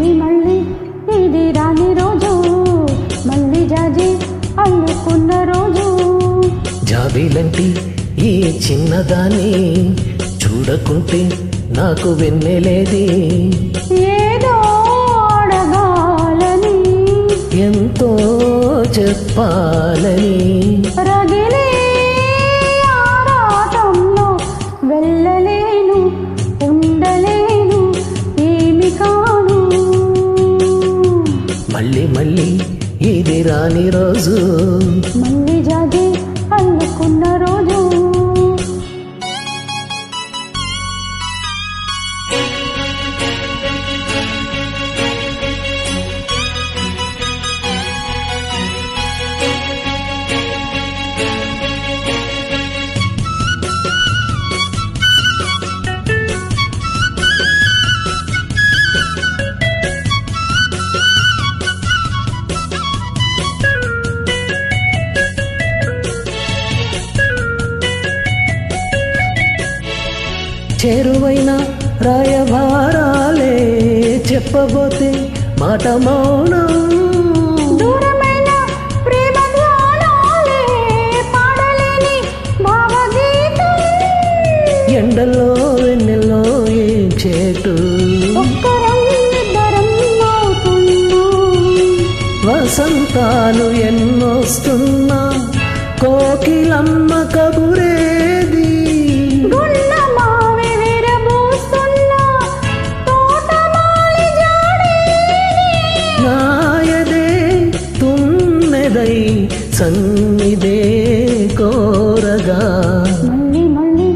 మళ్ళీ మళ్ళీ ఇది రాని రోజు, మళ్ళీ జాజి అల్లుకున్న రోజు. జాబిలంటి ఈ చిన్నదాన్ని చూడకుంటే నాకు వెన్నెలేది. ఏదో అడగాలని, ఎంతో చెప్పాలని, రగిలే ఆరాటంలో వెళ్ళలేను, ఉండలేను, ఏమి కాను. మళ్ళీ మళ్ళీ ఇది రాని రోజు, మళ్ళీ జాజి అల్లుకున్న రోజు. చేరువైన రాయబారాలే చెప్పబోతే మాట మౌనం. దూరమైన ప్రేమ ధ్యానాలే పాడలేని భావగీతం. ఎండల్లో వెన్నెల్లో ఏం చేటు, ఒక్కరం ఇద్దరం అవుతున్నాం. వసంతాలు ఎన్నొస్తున్నా కోకిలమ్మ కబురేది. నాయదే తుమ్మెదై సన్నిదే కోరగా, మళ్ళీ మళ్ళీ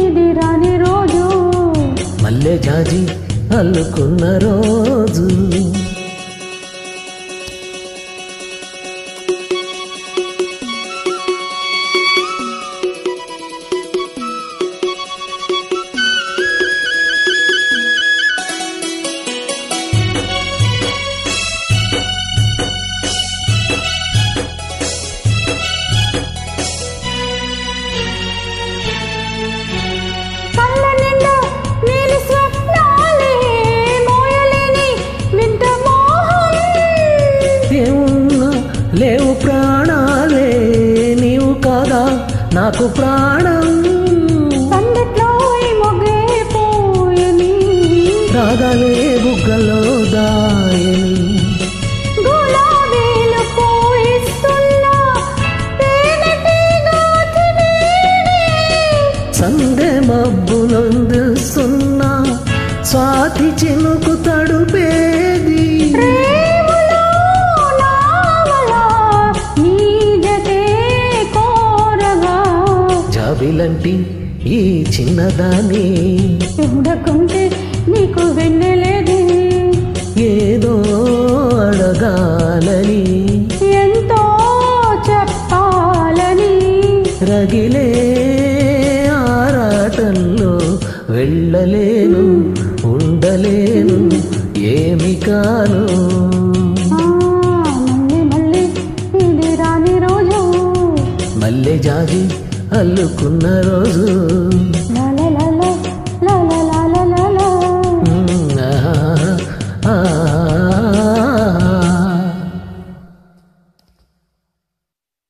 ఇది రాని రోజు, మల్లె జాజి అల్లుకున్న రోజు. లేవు ప్రాణాలే నీవు కాదా నాకు ప్రాణం. సందట్లో మొగేపోయని, రాగాలే బుగ్గలో దాయని, గులాబీలు పోయిస్తున్నా సందె మబ్బులొందుస్తున్నా స్వాతి చినుకు తడుపేది. జాబిలంటి ఈ చిన్నదాన్ని చూడకుంటే నీకు వెన్నెలేది. ఏదో అడగాలని, ఎంతో చెప్పాలని, రగిలే ఆరాటంలో వెళ్ళలేను, ఉండలేను, ఏమి కాను. మళ్ళీ మళ్ళీ ఇది రాని రోజు, మల్లె జాజి అల్లుకున్న రోజు.